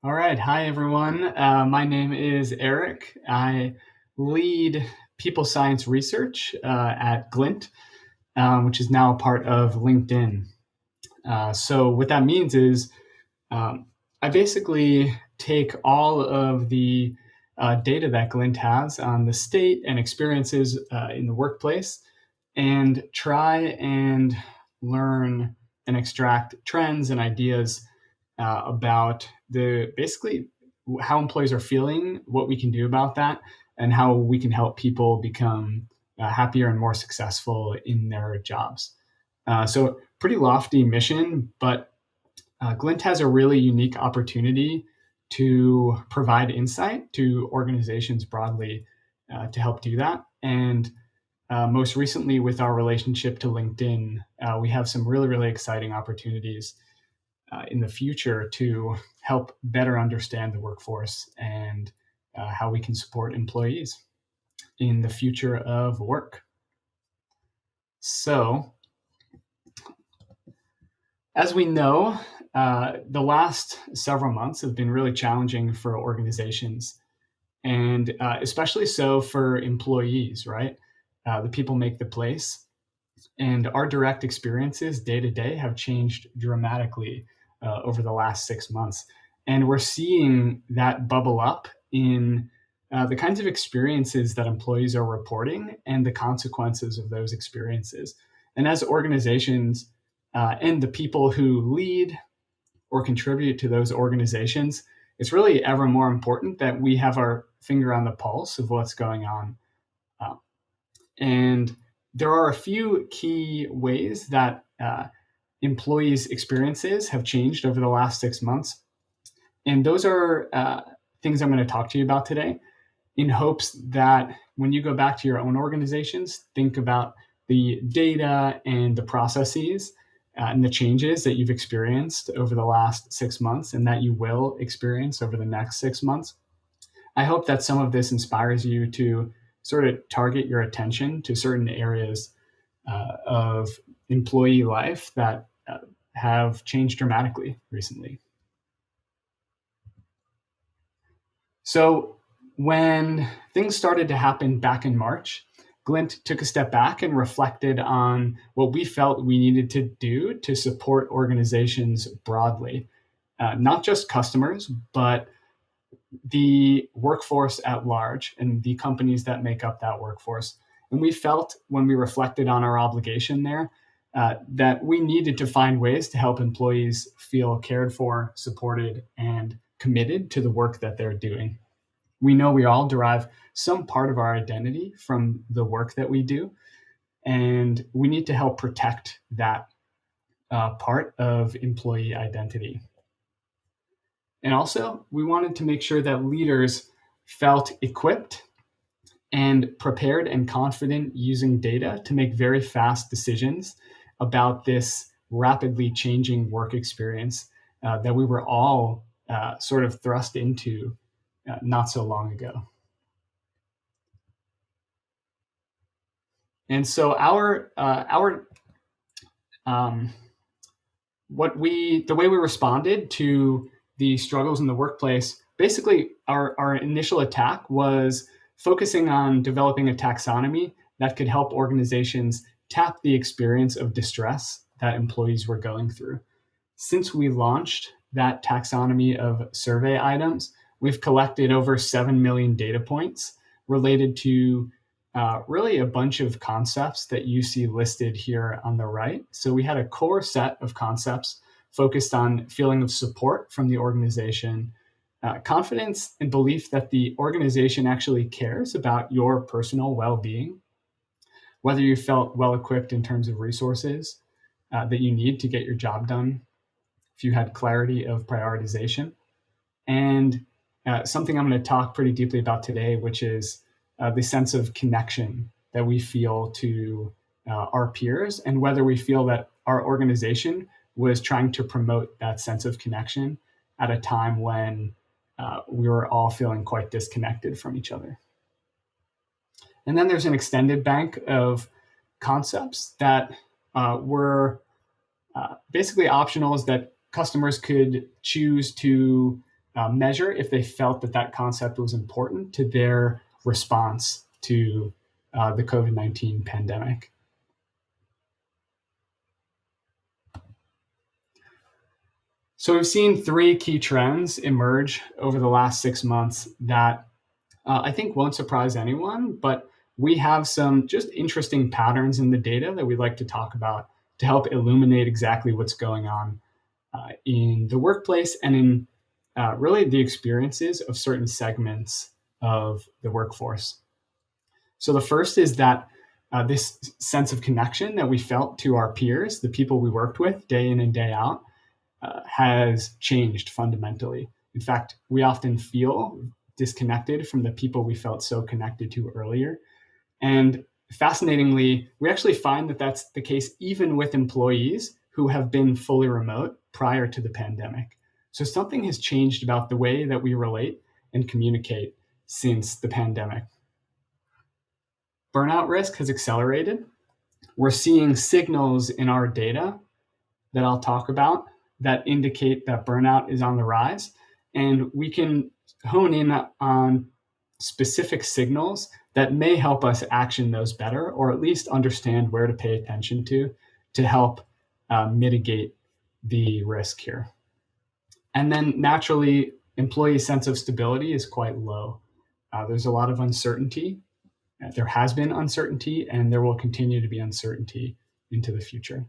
All right. Hi, everyone. My name is Eric. I lead people science research at Glint, which is now a part of LinkedIn. So, what that means is um, I basically take all of the data that Glint has on the state and experiences in the workplace and try and learn and extract trends and ideas about the basically how employees are feeling, what we can do about that, and how we can help people become happier and more successful in their jobs. So, pretty lofty mission, but Glint has a really unique opportunity to provide insight to organizations broadly to help do that. And most recently, with our relationship to LinkedIn, we have some really, really exciting opportunities in the future to help better understand the workforce and how we can support employees in the future of work. So, as we know, the last several months have been really challenging for organizations, and especially so for employees, right? The people make the place. And our direct experiences day to day have changed dramatically over the last 6 months. And we're seeing that bubble up in the kinds of experiences that employees are reporting and the consequences of those experiences. And as organizations and the people who lead or contribute to those organizations, it's really ever more important that we have our finger on the pulse of what's going on. Uh, and there are a few key ways that employees' experiences have changed over the last 6 months. And those are things I'm going to talk to you about today in hopes that when you go back to your own organizations, think about the data and the processes and the changes that you've experienced over the last 6 months and that you will experience over the next 6 months. I hope that some of this inspires you to sort of target your attention to certain areas of employee life that have changed dramatically recently. So, when things started to happen back in March, Glint took a step back and reflected on what we felt we needed to do to support organizations broadly, not just customers, but the workforce at large and the companies that make up that workforce. And we felt when we reflected on our obligation there that we needed to find ways to help employees feel cared for, supported, and committed to the work that they're doing. We know we all derive some part of our identity from the work that we do, and we need to help protect that part of employee identity. And also, we wanted to make sure that leaders felt equipped and prepared and confident using data to make very fast decisions about this rapidly changing work experience that we were all sort of thrust into not so long ago. And so the way we responded to the struggles in the workplace, basically our initial attack was focusing on developing a taxonomy that could help organizations tap the experience of distress that employees were going through. Since we launched that taxonomy of survey items, we've collected over 7 million data points related to really a bunch of concepts that you see listed here on the right. So we had a core set of concepts focused on feeling of support from the organization, confidence and belief that the organization actually cares about your personal well-being, whether you felt well-equipped in terms of resources that you need to get your job done, if you had clarity of prioritization, and something I'm going to talk pretty deeply about today, which is the sense of connection that we feel to our peers, and whether we feel that our organization was trying to promote that sense of connection at a time when we were all feeling quite disconnected from each other. And then there's an extended bank of concepts that were basically optionals that customers could choose to measure if they felt that that concept was important to their response to the COVID-19 pandemic. So we've seen three key trends emerge over the last 6 months that I think won't surprise anyone, but we have some just interesting patterns in the data that we'd like to talk about to help illuminate exactly what's going on in the workplace and in really the experiences of certain segments of the workforce. So the first is that this sense of connection that we felt to our peers, the people we worked with day in and day out, has changed fundamentally. In fact, we often feel disconnected from the people we felt so connected to earlier. And fascinatingly, we actually find that that's the case even with employees who have been fully remote prior to the pandemic. So something has changed about the way that we relate and communicate since the pandemic. Burnout risk has accelerated. We're seeing signals in our data that I'll talk about that indicate that burnout is on the rise. And we can hone in on specific signals that may help us action those better, or at least understand where to pay attention to help mitigate the risk here. And then naturally, employee sense of stability is quite low. There's a lot of uncertainty. There has been uncertainty, and there will continue to be uncertainty into the future.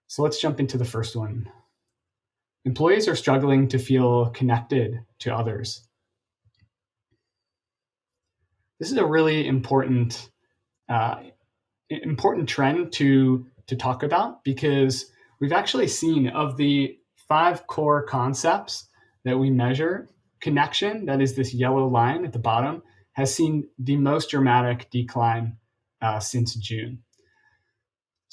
So let's jump into the first one. Employees are struggling to feel connected to others. This is a really important trend to talk about, because we've actually seen, of the 5 core concepts that we measure, connection, that is this yellow line at the bottom, has seen the most dramatic decline since June.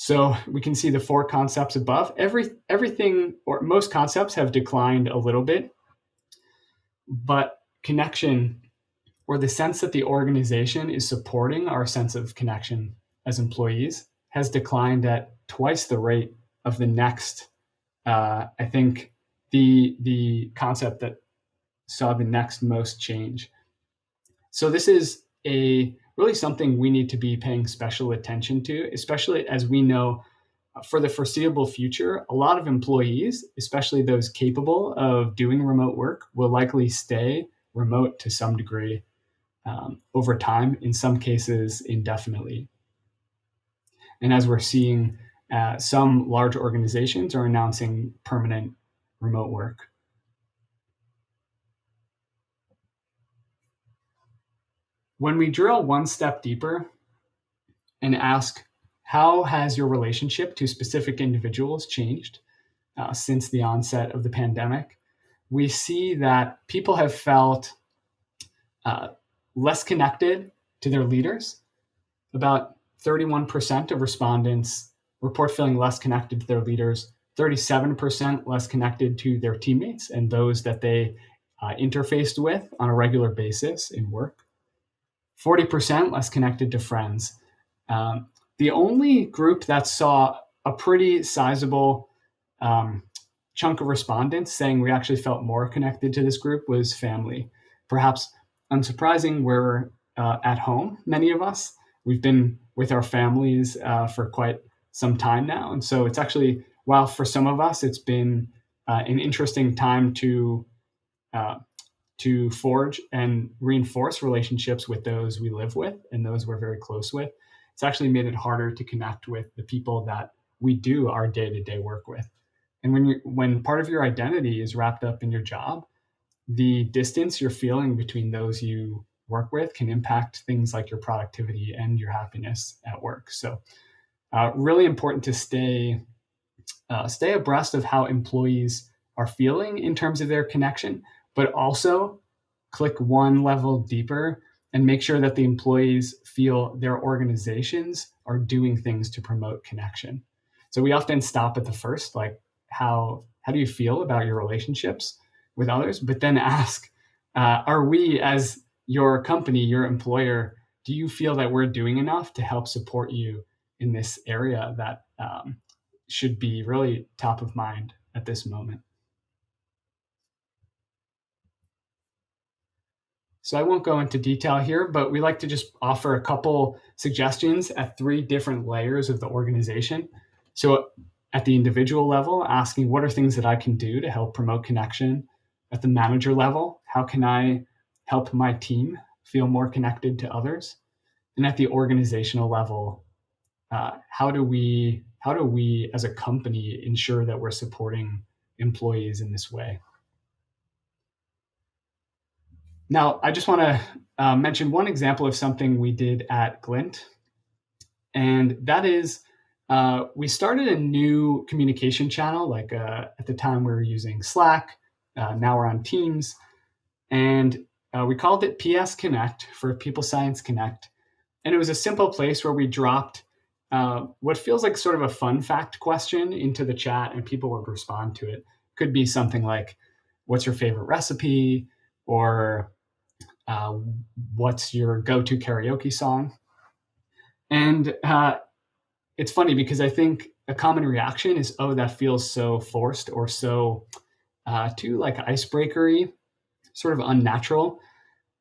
So we can see the 4 concepts above. Everything, or most concepts, have declined a little bit, but connection, or the sense that the organization is supporting our sense of connection as employees, has declined at twice the rate of the next, I think, the concept that saw the next most change. So this is really something we need to be paying special attention to, especially as we know for the foreseeable future, a lot of employees, especially those capable of doing remote work, will likely stay remote to some degree over time, in some cases indefinitely. And as we're seeing, some large organizations are announcing permanent remote work. When we drill one step deeper and ask, how has your relationship to specific individuals changed since the onset of the pandemic, we see that people have felt less connected to their leaders. About 31% of respondents report feeling less connected to their leaders, 37% less connected to their teammates and those that they interfaced with on a regular basis in work, 40% less connected to friends. The only group that saw a pretty sizable chunk of respondents saying we actually felt more connected to this group was family. Perhaps unsurprising, we're at home, many of us. We've been with our families for quite some time now. And so it's actually, while for some of us it's been an interesting time to forge and reinforce relationships with those we live with and those we're very close with, it's actually made it harder to connect with the people that we do our day-to-day work with. And when part of your identity is wrapped up in your job, the distance you're feeling between those you work with can impact things like your productivity and your happiness at work. So really important to stay abreast of how employees are feeling in terms of their connection, but also click one level deeper and make sure that the employees feel their organizations are doing things to promote connection. So we often stop at the first, like, how do you feel about your relationships with others? But then ask, are we, as your company, your employer, do you feel that we're doing enough to help support you in this area that should be really top of mind at this moment? So I won't go into detail here, but we like to just offer a couple suggestions at 3 different layers of the organization. So at the individual level, asking what are things that I can do to help promote connection? At the manager level, how can I help my team feel more connected to others? And at the organizational level, how do we as a company ensure that we're supporting employees in this way? Now, I just want to mention one example of something we did at Glint, and that is we started a new communication channel. Like at the time, we were using Slack. Now we're on Teams, and we called it PS Connect for People Science Connect. And it was a simple place where we dropped what feels like sort of a fun fact question into the chat, and people would respond to it. Could be something like, "What's your favorite recipe?" or uh, "What's your go-to karaoke song?" And it's funny because I think a common reaction is, "Oh, that feels so forced or so too like icebreakery, sort of unnatural."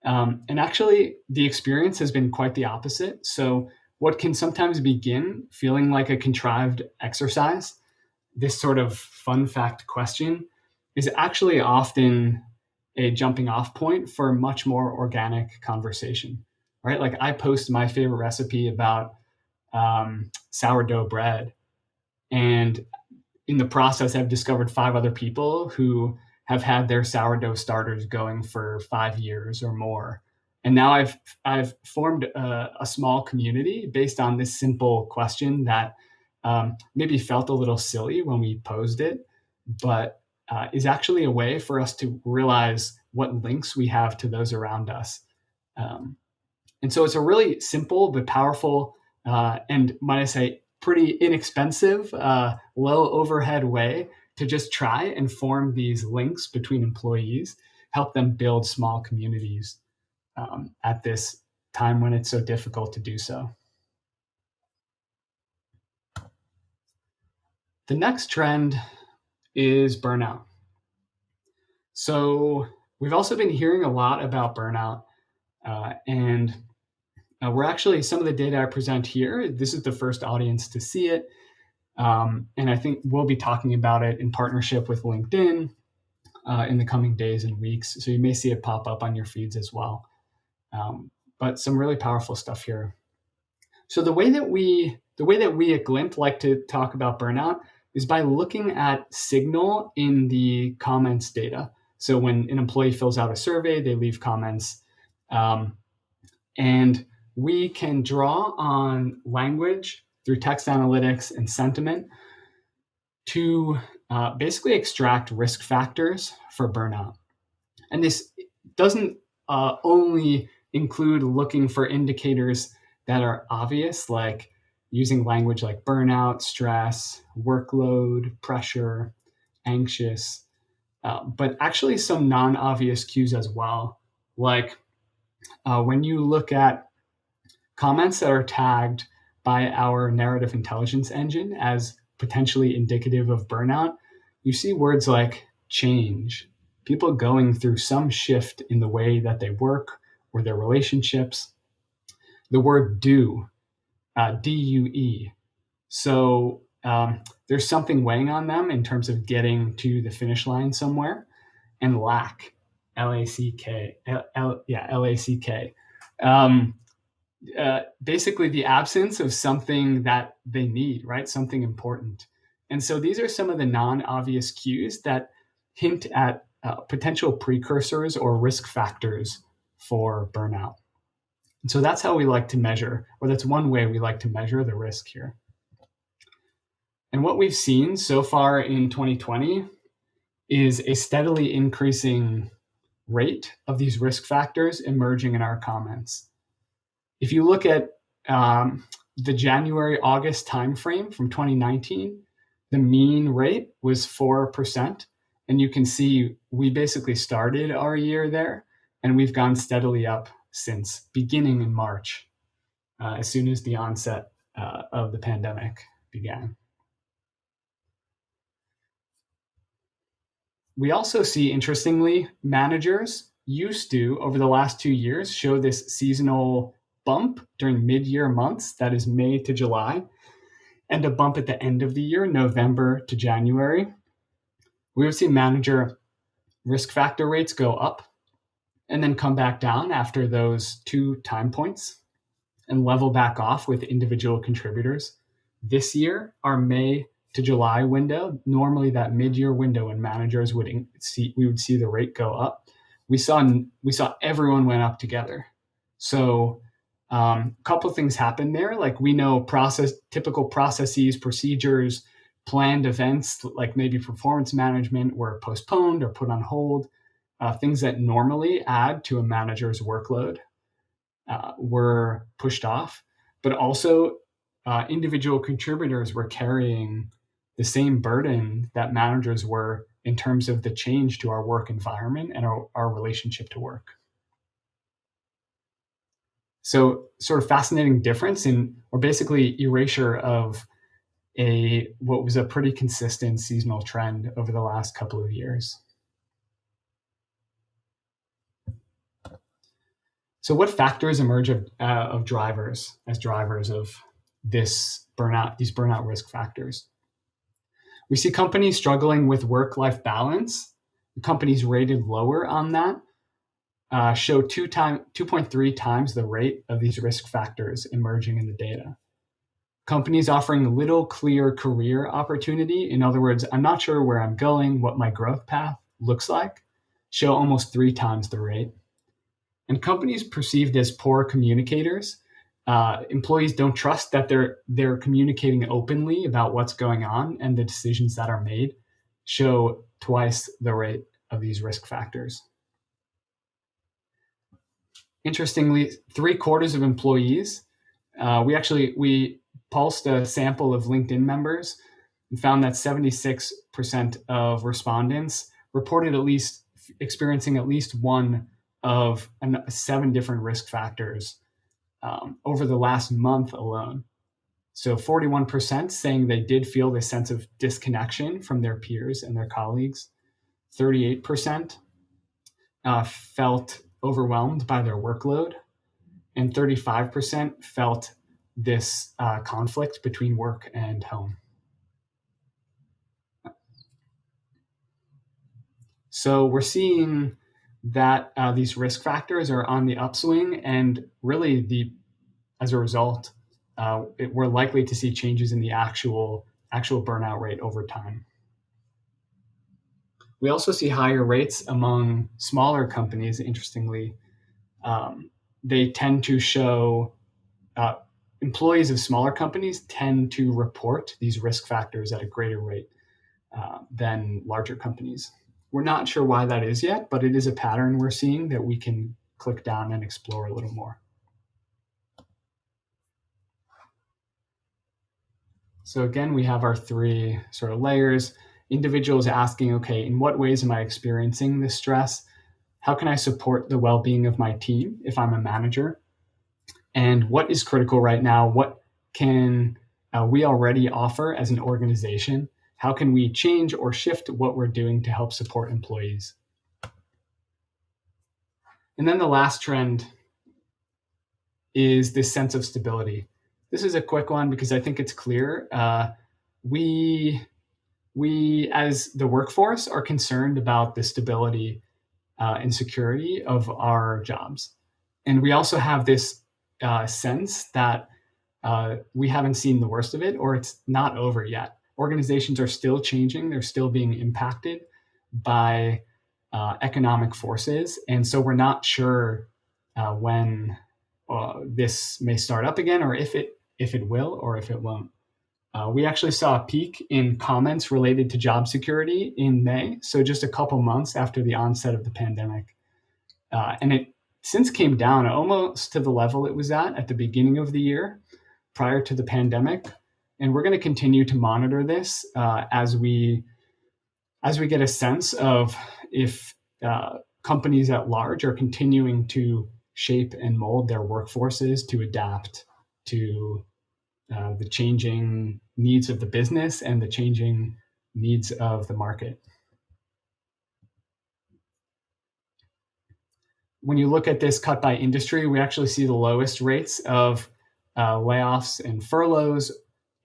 And actually, the experience has been quite the opposite. So, what can sometimes begin feeling like a contrived exercise, this sort of fun fact question, is actually often a jumping off point for a much more organic conversation, right? Like, I post my favorite recipe about sourdough bread, and in the process, I've discovered 5 other people who have had their sourdough starters going for 5 years or more. And now I've formed a small community based on this simple question that maybe felt a little silly when we posed it, but is actually a way for us to realize what links we have to those around us. Um, and so it's a really simple but powerful, and might I say, pretty inexpensive, low overhead way to just try and form these links between employees, help them build small communities at this time when it's so difficult to do so. The next trend is burnout. So we've also been hearing a lot about burnout, and we're actually, some of the data I present here, this is the first audience to see it. And I think we'll be talking about it in partnership with LinkedIn in the coming days and weeks. So you may see it pop up on your feeds as well. But some really powerful stuff here. So the way that we at Glint like to talk about burnout is by looking at signal in the comments data. So when an employee fills out a survey, they leave comments, and we can draw on language through text analytics and sentiment to basically extract risk factors for burnout. And this doesn't only include looking for indicators that are obvious, like using language like burnout, stress, workload, pressure, anxious, but actually some non-obvious cues as well. Like when you look at comments that are tagged by our narrative intelligence engine as potentially indicative of burnout, you see words like change, people going through some shift in the way that they work or their relationships. The word due, DUE. So there's something weighing on them in terms of getting to the finish line somewhere. And lack, LACK, LACK. Basically the absence of something that they need, right? Something important. And so these are some of the non-obvious cues that hint at potential precursors or risk factors for burnout. And so that's how we like to measure, or that's one way we like to measure the risk here. And what we've seen so far in 2020 is a steadily increasing rate of these risk factors emerging in our comments. If you look at the January-August timeframe from 2019, the mean rate was 4%. And you can see we basically started our year there, and we've gone steadily up since, beginning in March, as soon as the onset of the pandemic began. We also see, interestingly, managers used to, over the last 2 years, show this seasonal bump during mid-year months, that is May to July, and a bump at the end of the year, November to January. We would see manager risk factor rates go up and then come back down after those 2 time points and level back off with individual contributors. This year, our May to July window, normally that mid-year window when managers we would see the rate go up. We saw everyone went up together. So a couple of things happened there. Like, we know typical processes, procedures, planned events, like maybe performance management, were postponed or put on hold. Things that normally add to a manager's workload were pushed off, but also individual contributors were carrying the same burden that managers were in terms of the change to our work environment and our relationship to work. So, sort of fascinating difference or basically erasure of what was a pretty consistent seasonal trend over the last couple of years. So what factors emerge of drivers of these burnout risk factors? We see companies struggling with work-life balance. Companies rated lower on that show 2.3 times the rate of these risk factors emerging in the data. Companies offering little clear career opportunity, in other words, I'm not sure where I'm going, what my growth path looks like, show almost 3 times the rate. And companies perceived as poor communicators, employees don't trust that they're communicating openly about what's going on and the decisions that are made, show twice the rate of these risk factors. Interestingly, 3/4 of employees, we pulsed a sample of LinkedIn members and found that 76% of respondents reported experiencing at least one of 7 different risk factors over the last month alone. So 41% saying they did feel this sense of disconnection from their peers and their colleagues. 38% felt overwhelmed by their workload. And 35% felt this conflict between work and home. So we're seeing that these risk factors are on the upswing, and really as a result, we're likely to see changes in the actual burnout rate over time. We also see higher rates among smaller companies. Interestingly, they tend to show employees of smaller companies tend to report these risk factors at a greater rate than larger companies. We're not sure why that is yet, but it is a pattern we're seeing that we can click down and explore a little more. So again, we have our 3 sort of layers. Individuals asking, okay, in what ways am I experiencing this stress? How can I support the well-being of my team if I'm a manager? And what is critical right now? What can we already offer as an organization? How can we change or shift what we're doing to help support employees? And then the last trend is this sense of stability. This is a quick one because I think it's clear. We as the workforce are concerned about the stability and security of our jobs. And we also have this sense that we haven't seen the worst of it, or it's not over yet. Organizations are still changing. They're still being impacted by economic forces. And so we're not sure when this may start up again, or if it will, or if it won't. We actually saw a peak in comments related to job security in May, so just a couple months after the onset of the pandemic. And it since came down almost to the level it was at the beginning of the year, prior to the pandemic. And we're going to continue to monitor this as we get a sense of if companies at large are continuing to shape and mold their workforces to adapt to the changing needs of the business and the changing needs of the market. When you look at this cut by industry, we actually see the lowest rates of layoffs and furloughs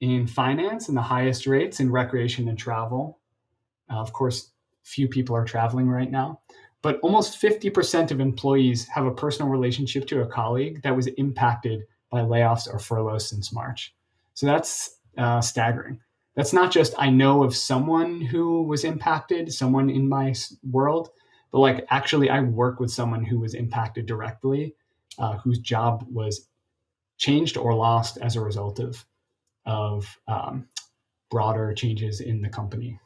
in finance and the highest rates in recreation and travel. Of course, few people are traveling right now, but almost 50% of employees have a personal relationship to a colleague that was impacted by layoffs or furloughs since March. So that's staggering. That's not just I know of someone who was impacted, someone in my world, but like actually I work with someone who was impacted directly, whose job was changed or lost as a result of broader changes in the company.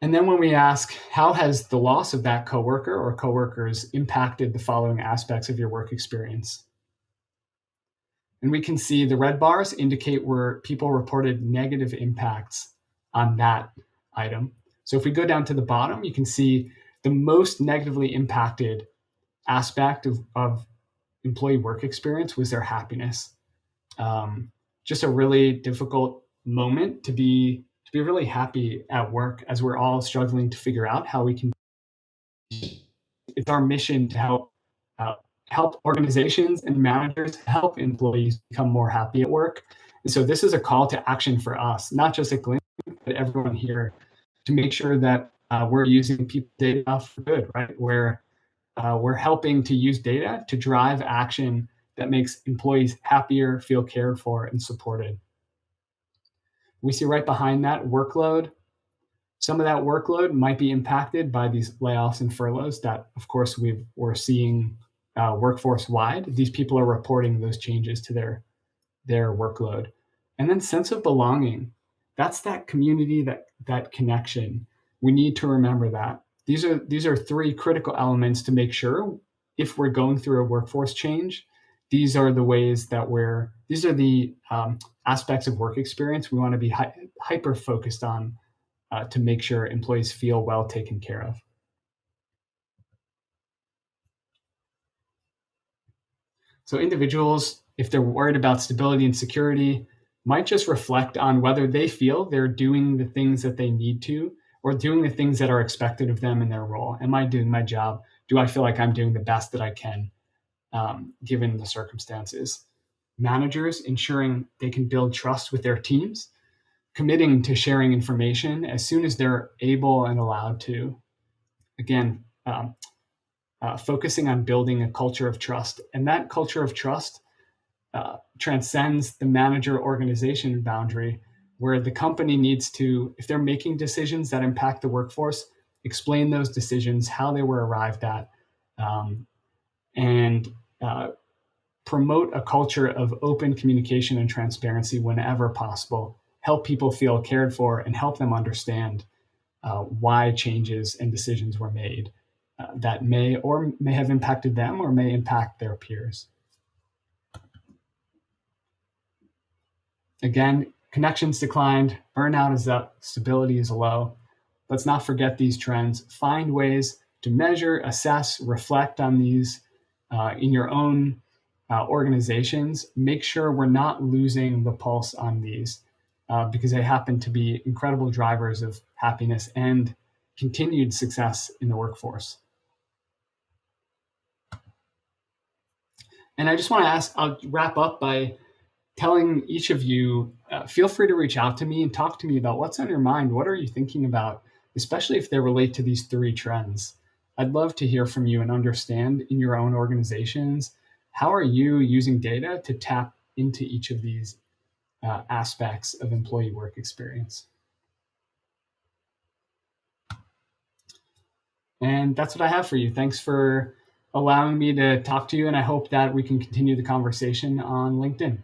And then when we ask, how has the loss of that coworker or coworkers impacted the following aspects of your work experience? And we can see the red bars indicate where people reported negative impacts on that item. So if we go down to the bottom, you can see the most negatively impacted aspect of employee work experience was their happiness. Just a really difficult moment to be really happy at work as we're all struggling to figure out how we can. It's our mission to help organizations and managers help employees become more happy at work. And so this is a call to action for us, not just at Glint, but everyone here, to make sure that we're using people data for good, right? Where we're helping to use data to drive action that makes employees happier, feel cared for, and supported. We see right behind that workload. Some of that workload might be impacted by these layoffs and furloughs that, of course, we're seeing workforce wide. These people are reporting those changes to their workload. And then sense of belonging. That's that community, that connection. We need to remember that. These are three critical elements to make sure if we're going through a workforce change, these are the ways that these are the aspects of work experience we want to be hyper focused on to make sure employees feel well taken care of. So individuals, if they're worried about stability and security, might just reflect on whether they feel they're doing the things that they need to or doing the things that are expected of them in their role. Am I doing my job? Do I feel like I'm doing the best that I can, given the circumstances? Managers ensuring they can build trust with their teams, committing to sharing information as soon as they're able and allowed to. Again, focusing on building a culture of trust. And that culture of trust transcends the manager organization boundary, where the company needs to, if they're making decisions that impact the workforce, explain those decisions, how they were arrived at, and promote a culture of open communication and transparency whenever possible. Help people feel cared for and help them understand why changes and decisions were made that may have impacted them or may impact their peers. Again, connections declined, burnout is up, stability is low. Let's not forget these trends. Find ways to measure, assess, reflect on these in your own organizations. Make sure we're not losing the pulse on these because they happen to be incredible drivers of happiness and continued success in the workforce. And I just want to ask, I'll wrap up by telling each of you, feel free to reach out to me and talk to me about what's on your mind. What are you thinking about, especially if they relate to these three trends? I'd love to hear from you and understand in your own organizations, how are you using data to tap into each of these aspects of employee work experience? And that's what I have for you. Thanks for allowing me to talk to you, and I hope that we can continue the conversation on LinkedIn.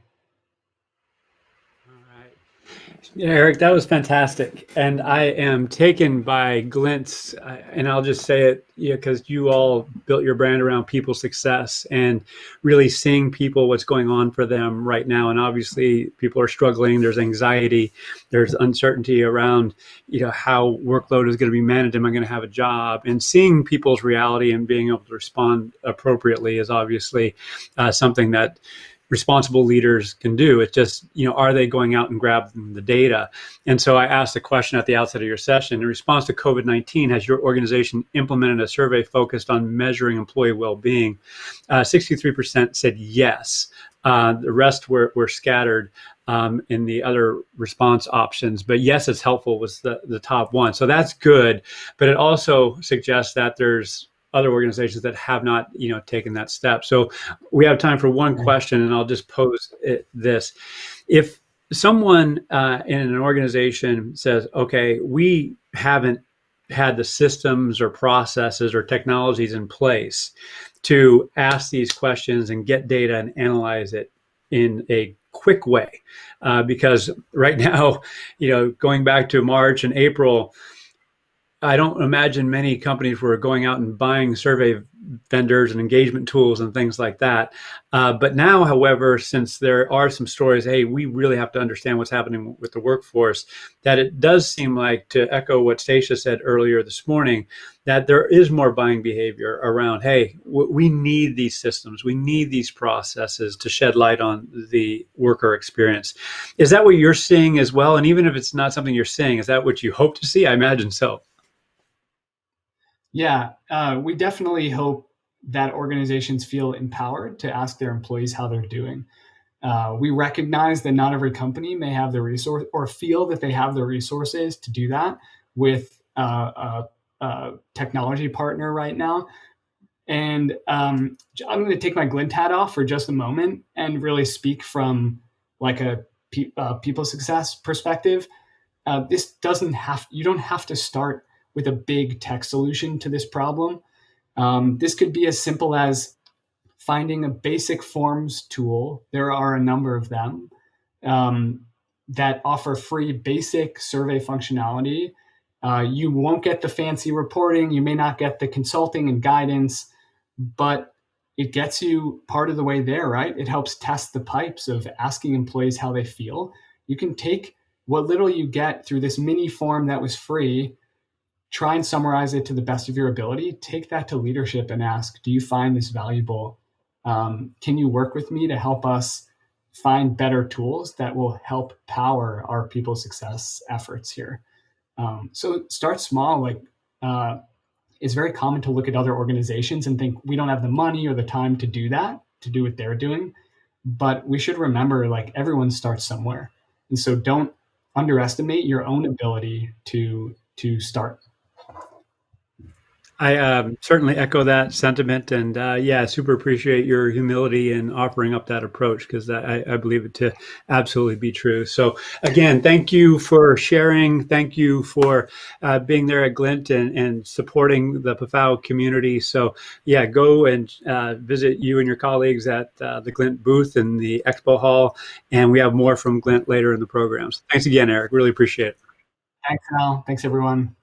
Yeah, Eric, that was fantastic. And I am taken by Glint's, and I'll just say it, because you all built your brand around people's success and really seeing people, what's going on for them right now. And obviously people are struggling. There's anxiety, there's uncertainty around, how workload is going to be managed. Am I going to have a job? And seeing people's reality and being able to respond appropriately is obviously something that responsible leaders can do. It's just, are they going out and grabbing the data? And so I asked the question at the outset of your session, in response to COVID-19, has your organization implemented a survey focused on measuring employee well-being? 63% said yes. The rest were scattered in the other response options. But yes, it's helpful was the top one. So that's good. But it also suggests that there's other organizations that have not, taken that step. So we have time for one question, and I'll just pose this. If someone in an organization says, okay, we haven't had the systems or processes or technologies in place to ask these questions and get data and analyze it in a quick way, because right now, going back to March and April, I don't imagine many companies were going out and buying survey vendors and engagement tools and things like that. But now, however, since there are some stories, hey, we really have to understand what's happening with the workforce, that it does seem like, to echo what Stacia said earlier this morning, that there is more buying behavior around, hey, we need these systems, we need these processes to shed light on the worker experience. Is that what you're seeing as well? And even if it's not something you're seeing, is that what you hope to see? I imagine so. Yeah, we definitely hope that organizations feel empowered to ask their employees how they're doing. We recognize that not every company may have the resource or feel that they have the resources to do that with a technology partner right now. And I'm going to take my Glint hat off for just a moment and really speak from like a people success perspective. You don't have to start with a big tech solution to this problem. This could be as simple as finding a basic forms tool. There are a number of them that offer free basic survey functionality. You won't get the fancy reporting. You may not get the consulting and guidance, but it gets you part of the way there, right? It helps test the pipes of asking employees how they feel. You can take what little you get through this mini form that was free, try and summarize it to the best of your ability, take that to leadership and ask, do you find this valuable? Can you work with me to help us find better tools that will help power our people success efforts here? So start small. It's very common to look at other organizations and think we don't have the money or the time to do that, to do what they're doing. But we should remember, everyone starts somewhere. And so don't underestimate your own ability to start. I certainly echo that sentiment, and super appreciate your humility in offering up that approach, because I believe it to absolutely be true. So again, thank you for sharing. Thank you for being there at Glint and supporting the PAFOW community. So go and visit you and your colleagues at the Glint booth in the expo hall, and we have more from Glint later in the programs. Thanks again, Eric. Really appreciate it. Thanks, Al. Thanks, everyone.